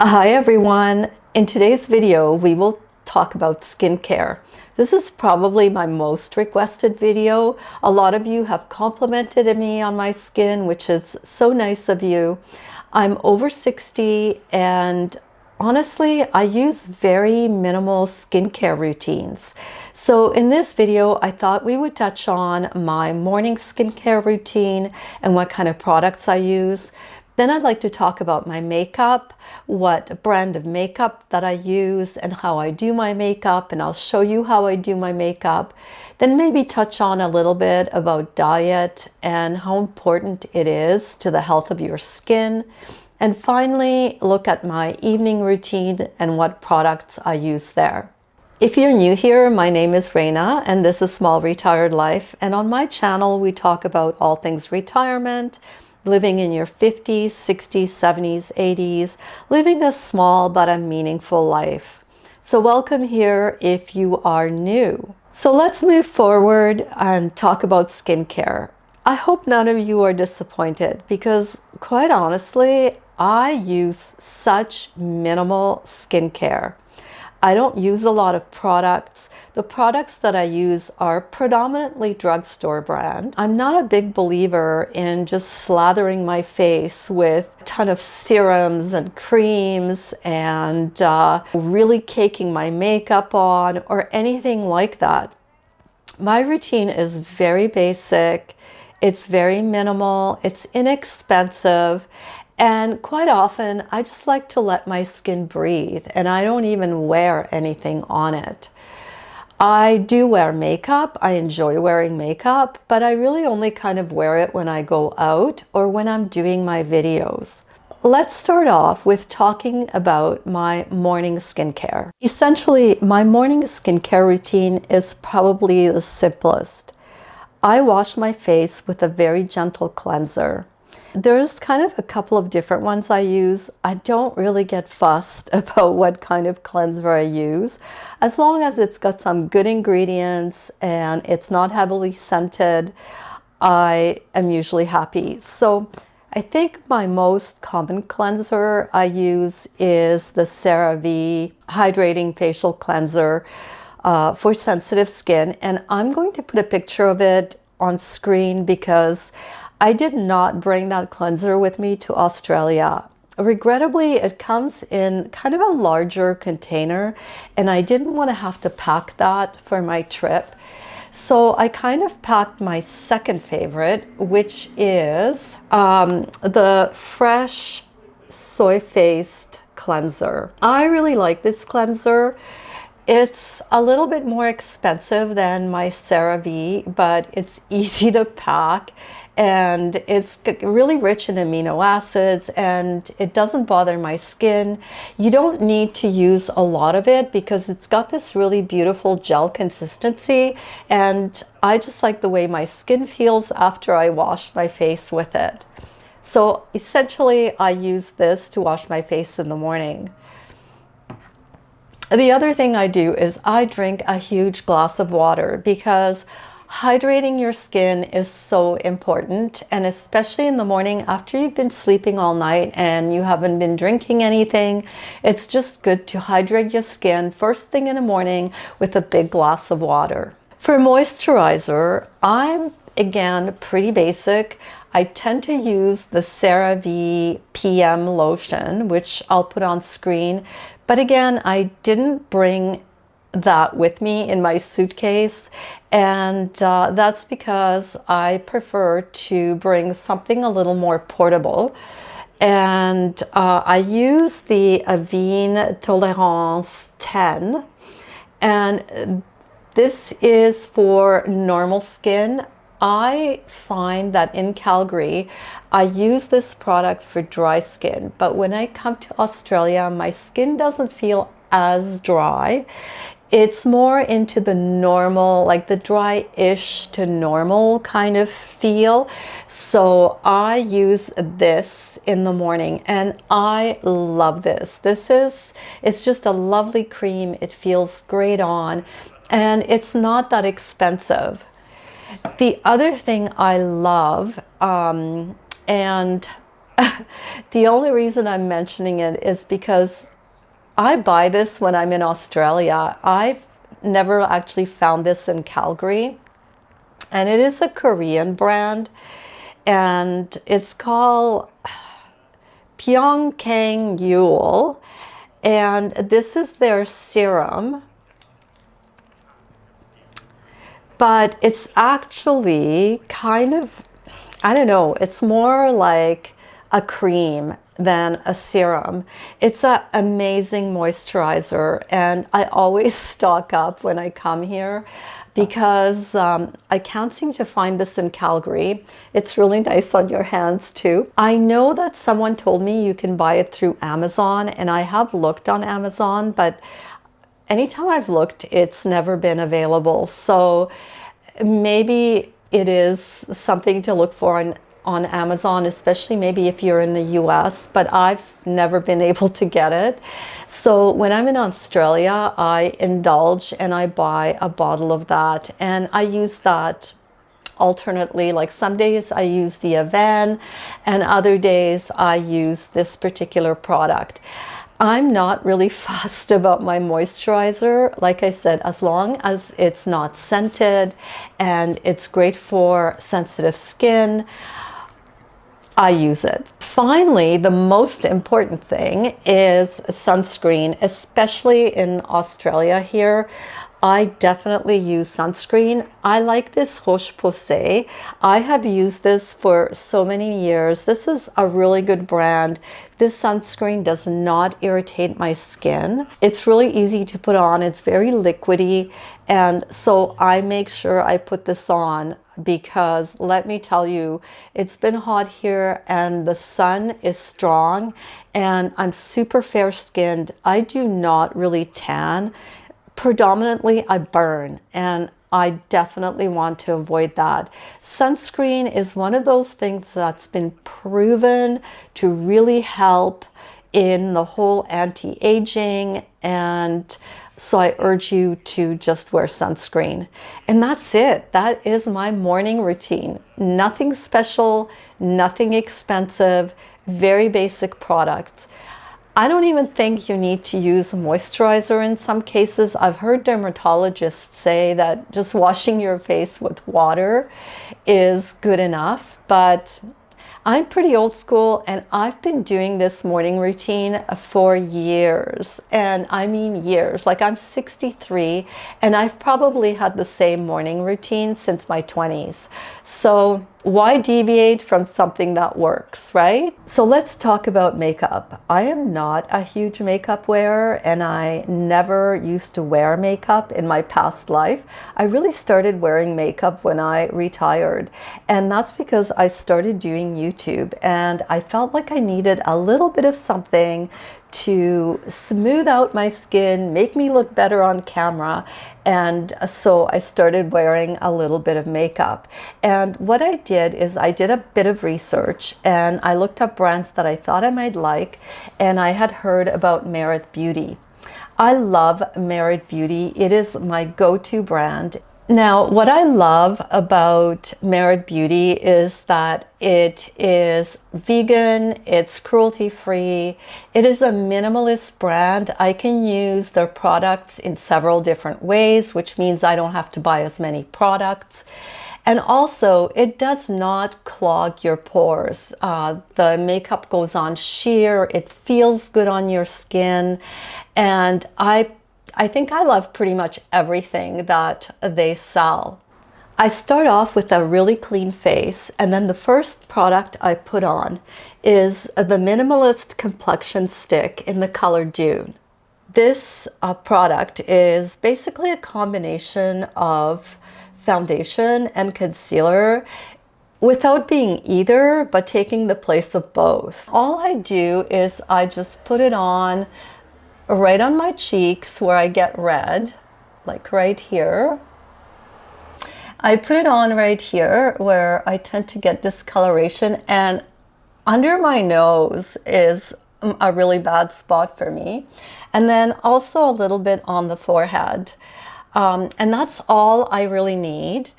Hi everyone. In today's video, we will talk about skincare. This is probably my most requested video. A lot of you have complimented me on my skin, which is so nice of you. I'm over 60 and honestly, I use very minimal skincare routines. So in this video, I thought we would touch on my morning skincare routine and what kind of products I use. Then I'd like to talk about my makeup, what brand of makeup that I use and how I do my makeup, and I'll show you how I do my makeup. Then maybe touch on a little bit about diet and how important it is to the health of your skin. And finally, look at my evening routine and what products I use there. If you're new here, my name is Reina and this is Small Retired Life. And on my channel, we talk about all things retirement, living in your 50s, 60s, 70s, 80s, living a small but a meaningful life. So welcome here if you are new. So let's move forward and talk about skincare. I hope none of you are disappointed because quite honestly, I use such minimal skincare. I don't use a lot of products. The products that I use are predominantly drugstore brand. I'm not a big believer in just slathering my face with a ton of serums and creams and really caking my makeup on or anything like that. My routine is very basic. It's very minimal. It's inexpensive. And quite often, I just like to let my skin breathe and I don't even wear anything on it. I do wear makeup. I enjoy wearing makeup, but I really only kind of wear it when I go out or when I'm doing my videos. Let's start off with talking about my morning skincare. Essentially, my morning skincare routine is probably the simplest. I wash my face with a very gentle cleanser. There's kind of a couple of different ones I use. I don't really get fussed about what kind of cleanser I use. As long as it's got some good ingredients and it's not heavily scented, I am usually happy. So I think my most common cleanser I use is the CeraVe Hydrating Facial Cleanser for sensitive skin. And I'm going to put a picture of it on screen because I did not bring that cleanser with me to Australia. Regrettably, it comes in kind of a larger container and I didn't want to have to pack that for my trip. So I kind of packed my second favorite, which is the Fresh Soy-Faced Cleanser. I really like this cleanser. It's a little bit more expensive than my CeraVe, but it's easy to pack and it's really rich in amino acids and it doesn't bother my skin. You don't need to use a lot of it because it's got this really beautiful gel consistency and I just like the way my skin feels after I wash my face with it. So essentially, I use this to wash my face in the morning. The other thing I do is I drink a huge glass of water because hydrating your skin is so important, and especially in the morning after you've been sleeping all night and you haven't been drinking anything, it's just good to hydrate your skin first thing in the morning with a big glass of water. For moisturizer, I'm again pretty basic. I tend to use the CeraVe PM lotion, which I'll put on screen. But again, I didn't bring that with me in my suitcase. And that's because I prefer to bring something a little more portable. And I use the Avène Tolérance 10. And this is for normal skin. I find that in Calgary, I use this product for dry skin, but when I come to Australia, my skin doesn't feel as dry. It's more into the normal, like the dry-ish to normal kind of feel. So I use this in the morning and I love this. It's just a lovely cream. It feels great on and it's not that expensive. The other thing I love, and The only reason I'm mentioning it is because I buy this when I'm in Australia. I've never actually found this in Calgary, and it is a Korean brand, and it's called Pyeongkang Yule, and this is their serum, but it's actually kind of, I don't know, it's more like a cream than a serum. It's an amazing moisturizer, and I always stock up when I come here because I can't seem to find this in Calgary. It's really nice on your hands too. I know that someone told me you can buy it through Amazon, and I have looked on Amazon, but anytime I've looked, it's never been available. So maybe it is something to look for on Amazon, especially maybe if you're in the US, but I've never been able to get it. So when I'm in Australia, I indulge and I buy a bottle of that, and I use that alternately. Like some days I use the Aven, and other days I use this particular product. I'm not really fussed about my moisturizer. Like I said, as long as it's not scented and it's great for sensitive skin, I use it. Finally, the most important thing is sunscreen, especially in Australia here. I definitely use sunscreen. I like this Roche-Posay. I have used this for so many years. This is a really good brand. This sunscreen does not irritate my skin. It's really easy to put on. It's very liquidy. And so I make sure I put this on because let me tell you, it's been hot here and the sun is strong, and I'm super fair skinned. I do not really tan. Predominantly I burn, and I definitely want to avoid that. Sunscreen is one of those things that's been proven to really help in the whole anti-aging, and so I urge you to just wear sunscreen. And that's it. That is my morning routine. Nothing special, nothing expensive, very basic products. I don't even think you need to use moisturizer in some cases. I've heard dermatologists say that just washing your face with water is good enough, but I'm pretty old school, and I've been doing this morning routine for years, and I mean years. Like, I'm 63 and I've probably had the same morning routine since my 20s. So why deviate from something that works, right? So let's talk about makeup. I am not a huge makeup wearer, and I never used to wear makeup in my past life. I really started wearing makeup when I retired, and that's because I started doing YouTube, and I felt like I needed a little bit of something to smooth out my skin, make me look better on camera. And so I started wearing a little bit of makeup. And what I did is I did a bit of research, and I looked up brands that I thought I might like, and I had heard about Merit Beauty. I love Merit Beauty. It is my go-to brand. Now, what I love about Merit Beauty is that it is vegan, it's cruelty-free, it is a minimalist brand. I can use their products in several different ways, which means I don't have to buy as many products. And also, it does not clog your pores. The makeup goes on sheer, it feels good on your skin, and I think I love pretty much everything that they sell. I start off with a really clean face, and then the first product I put on is the Minimalist Complexion Stick in the color Dune. This product is basically a combination of foundation and concealer without being either, but taking the place of both. All I do is I just put it on right on my cheeks where I get red, like right here. I put it on right here where I tend to get discoloration, and under my nose is a really bad spot for me. And then also a little bit on the forehead. And that's all I really need.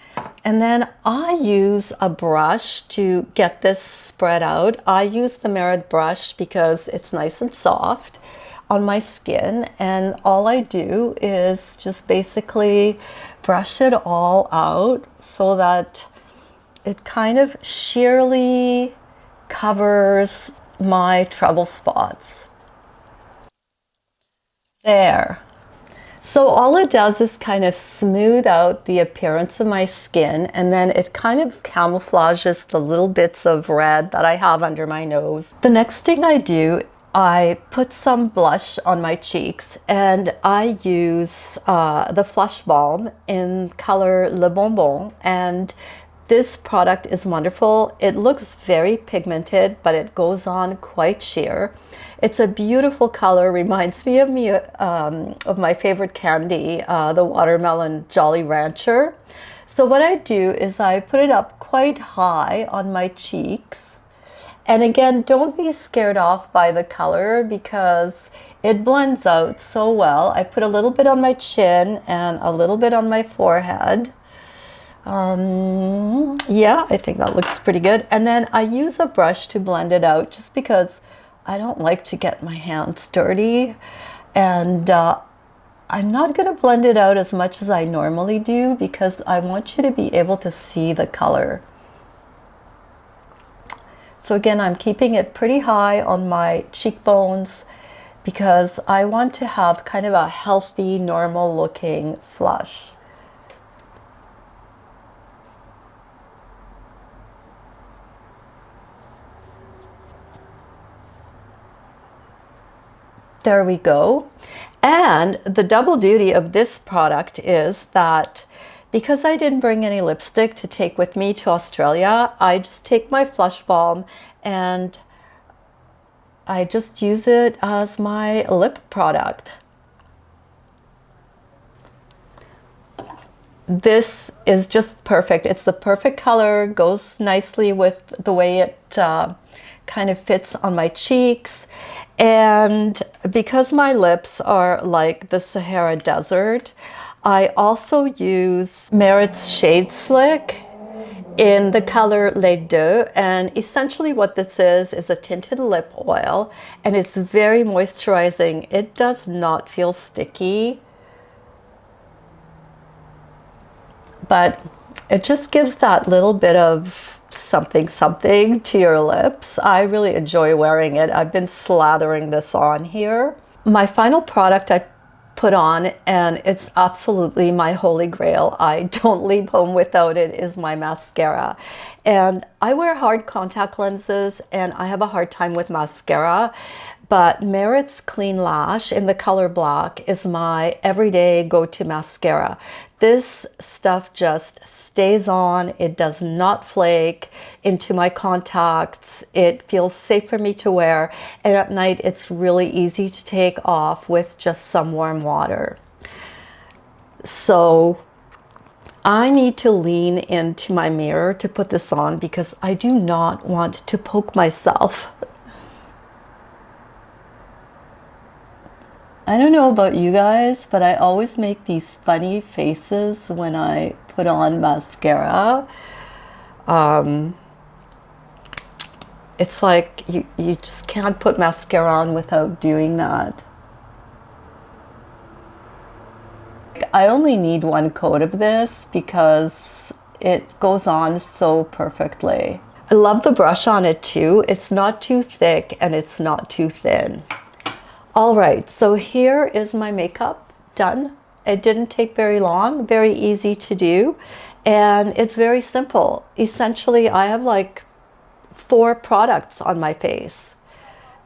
And then I use a brush to get this spread out. I use the Merit brush because it's nice and soft on my skin, and all I do is just basically brush it all out so that it kind of sheerly covers my trouble spots. There. So all it does is kind of smooth out the appearance of my skin, and then it kind of camouflages the little bits of red that I have under my nose. The next thing I do, I put some blush on my cheeks, and I use the Flush Balm in color Le Bonbon, and this product is wonderful. It looks very pigmented, but it goes on quite sheer. It's a beautiful color, reminds me of my favorite candy, the watermelon Jolly Rancher. So what I do is I put it up quite high on my cheeks. And again, don't be scared off by the color because it blends out so well. I put a little bit on my chin and a little bit on my forehead. Yeah, I think that looks pretty good. And then I use a brush to blend it out just because I don't like to get my hands dirty. And I'm not going to blend it out as much as I normally do because I want you to be able to see the color. So again, I'm keeping it pretty high on my cheekbones because I want to have kind of a healthy, normal looking flush. There we go. And the double duty of this product is that because I didn't bring any lipstick to take with me to Australia, I just take my Flush Balm and I just use it as my lip product. This is just perfect. It's the perfect color, goes nicely with the way it kind of fits on my cheeks. And because my lips are like the Sahara Desert, I also use Merit's Shade Slick in the color Les Deux. And essentially what this is a tinted lip oil, and it's very moisturizing. It does not feel sticky, but it just gives that little bit of something to your lips. I really enjoy wearing it. I've been slathering this on here. My final product I put on, and it's absolutely my holy grail, I don't leave home without it, is my mascara. And I wear hard contact lenses and I have a hard time with mascara, but Merit's Clean Lash in the color black is my everyday go-to mascara. This stuff just stays on. It does not flake into my contacts. It feels safe for me to wear. And at night, it's really easy to take off with just some warm water. So I need to lean into my mirror to put this on because I do not want to poke myself. I don't know about you guys, but I always make these funny faces when I put on mascara. It's like you just can't put mascara on without doing that. I only need one coat of this because it goes on so perfectly. I love the brush on it too. It's not too thick and it's not too thin. All right, so here is my makeup done. It didn't take very long, very easy to do, and it's very simple. Essentially, I have like 4 products on my face,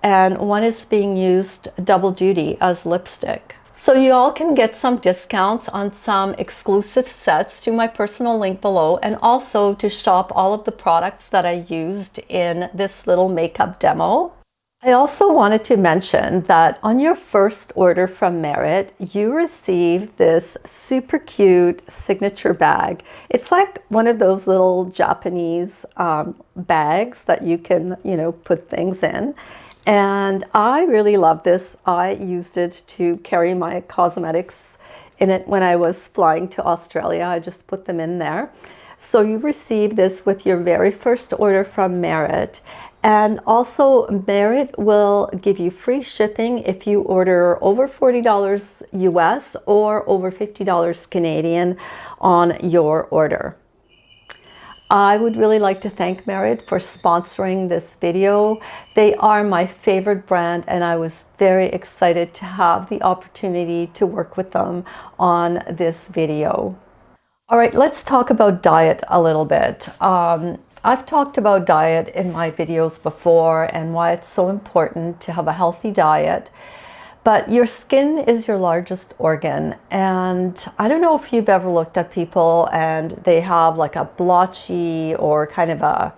and one is being used double duty as lipstick. So you all can get some discounts on some exclusive sets to my personal link below, and also to shop all of the products that I used in this little makeup demo. I also wanted to mention that on your first order from Merit, you receive this super cute signature bag. It's like one of those little Japanese bags that you can, put things in. And I really love this. I used it to carry my cosmetics in it when I was flying to Australia. I just put them in there. So you receive this with your very first order from Merit. And also Merit will give you free shipping if you order over $40 US or over $50 Canadian on your order. I would really like to thank Merit for sponsoring this video. They are my favorite brand, and I was very excited to have the opportunity to work with them on this video. All right, let's talk about diet a little bit. I've talked about diet in my videos before and why it's so important to have a healthy diet. But your skin is your largest organ, and I don't know if you've ever looked at people and they have like a blotchy or kind of a,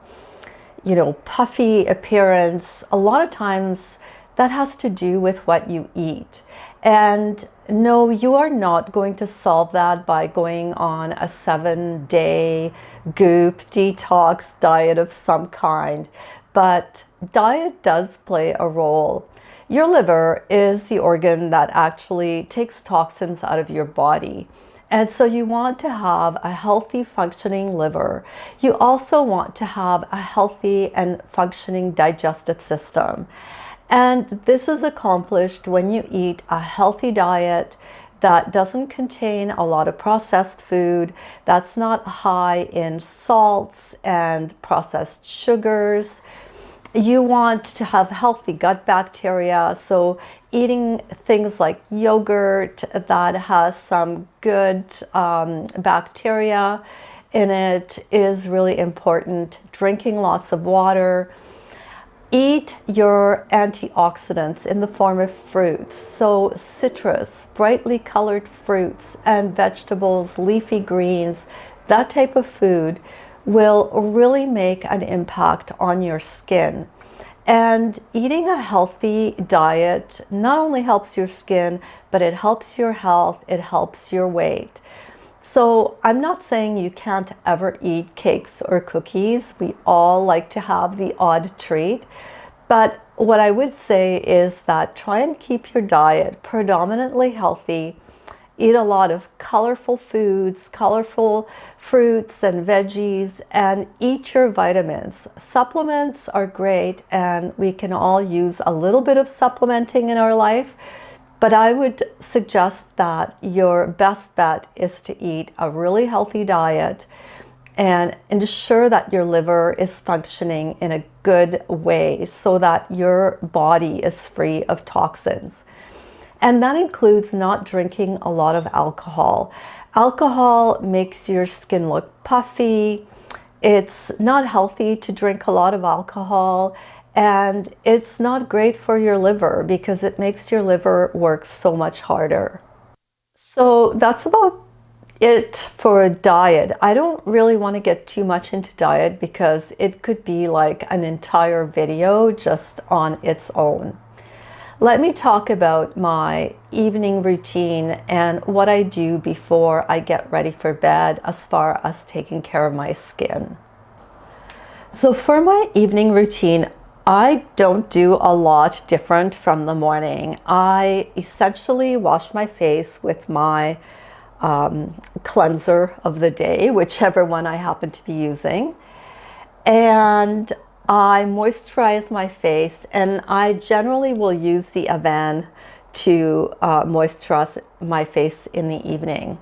puffy appearance. A lot of times that has to do with what you eat. And no, you are not going to solve that by going on a 7-day goop detox diet of some kind. But diet does play a role. Your liver is the organ that actually takes toxins out of your body. And so you want to have a healthy functioning liver. You also want to have a healthy and functioning digestive system. And this is accomplished when you eat a healthy diet that doesn't contain a lot of processed food, that's not high in salts and processed sugars. You want to have healthy gut bacteria, so eating things like yogurt that has some good bacteria in it is really important. Drinking lots of water. Eat your antioxidants in the form of fruits, so citrus, brightly colored fruits and vegetables, leafy greens, that type of food will really make an impact on your skin. And eating a healthy diet not only helps your skin, but it helps your health, it helps your weight. So I'm not saying you can't ever eat cakes or cookies. We all like to have the odd treat. But what I would say is that try and keep your diet predominantly healthy. Eat a lot of colorful foods, colorful fruits and veggies, and eat your vitamins. Supplements are great, and we can all use a little bit of supplementing in our life. But I would suggest that your best bet is to eat a really healthy diet and ensure that your liver is functioning in a good way so that your body is free of toxins. And that includes not drinking a lot of alcohol. Alcohol makes your skin look puffy. It's not healthy to drink a lot of alcohol, and it's not great for your liver because it makes your liver work so much harder. So that's about it for a diet. I don't really want to get too much into diet because it could be like an entire video just on its own. Let me talk about my evening routine and what I do before I get ready for bed as far as taking care of my skin. So for my evening routine, I don't do a lot different from the morning. I essentially wash my face with my cleanser of the day, whichever one I happen to be using. And I moisturize my face, and I generally will use the Avan to moisturize my face in the evening.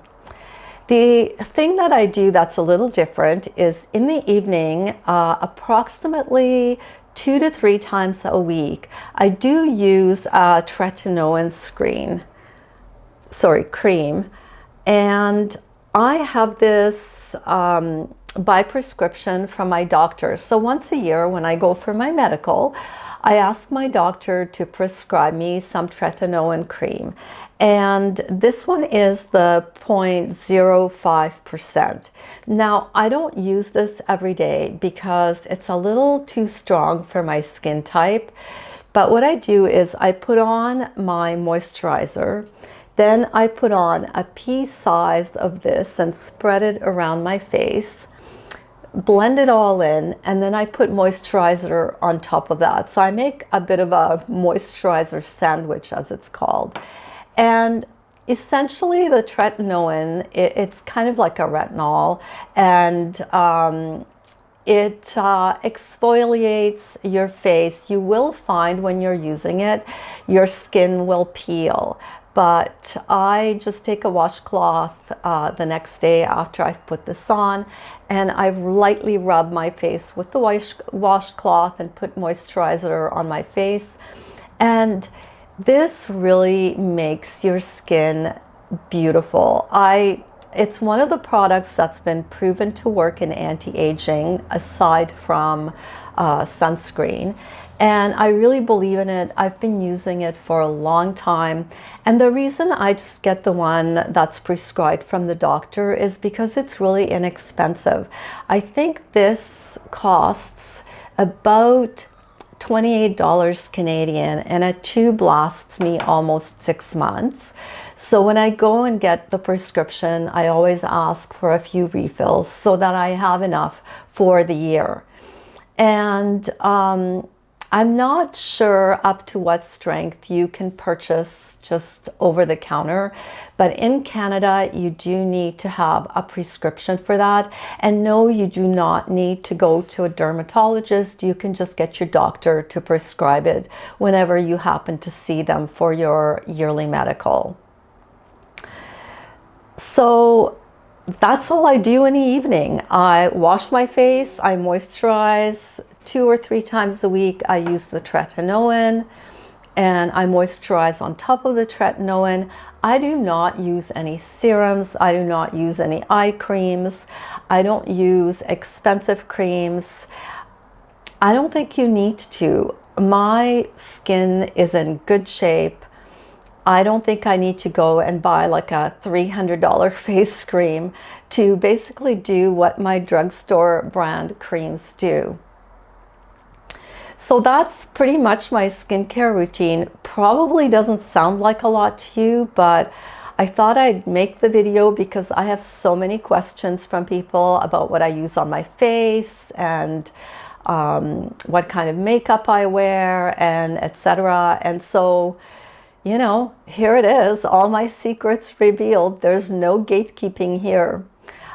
The thing that I do that's a little different is in the evening, approximately 2 to 3 times a week, I do use a tretinoin cream. And I have this by prescription from my doctor. So once a year when I go for my medical, I ask my doctor to prescribe me some tretinoin cream. And this one is the 0.05%. Now, I don't use this every day because it's a little too strong for my skin type. But what I do is I put on my moisturizer. Then I put on a pea size of this and spread it around my face. blend it all in, and then I put moisturizer on top of that. So I make a bit of a moisturizer sandwich, as it's called. And essentially the tretinoin, it's kind of like a retinol, and it exfoliates your face. You will find when you're using it, your skin will peel. But I just take a washcloth the next day after I've put this on, and I lightly rub my face with the washcloth and put moisturizer on my face. And this really makes your skin beautiful. It's one of the products that's been proven to work in anti-aging, aside from sunscreen. And I really believe in it. I've been using it for a long time. And the reason I just get the one that's prescribed from the doctor is because it's really inexpensive. I think this costs about $28 Canadian, and a tube lasts me almost 6 months. So when I go and get the prescription, I always ask for a few refills so that I have enough for the year. And I'm not sure up to what strength you can purchase just over the counter, but in Canada you do need to have a prescription for that. And no, you do not need to go to a dermatologist. You can just get your doctor to prescribe it whenever you happen to see them for your yearly medical. So that's all I do in the evening. I wash my face, I moisturize 2 or 3 times a week. I use the tretinoin and I moisturize on top of the tretinoin. I do not use any serums. I do not use any eye creams. I don't use expensive creams. I don't think you need to. My skin is in good shape. I don't think I need to go and buy like a $300 face cream to basically do what my drugstore brand creams do. So that's pretty much my skincare routine. Probably doesn't sound like a lot to you, but I thought I'd make the video because I have so many questions from people about what I use on my face and what kind of makeup I wear and etc. And so, you know, here it is, all my secrets revealed. There's no gatekeeping here.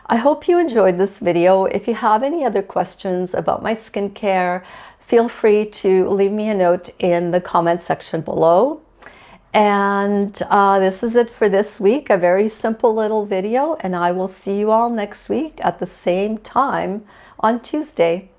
I hope you enjoyed this video. If you have any other questions about my skincare, feel free to leave me a note in the comment section below. And this is it for this week, a very simple little video, and I will see you all next week at the same time on Tuesday.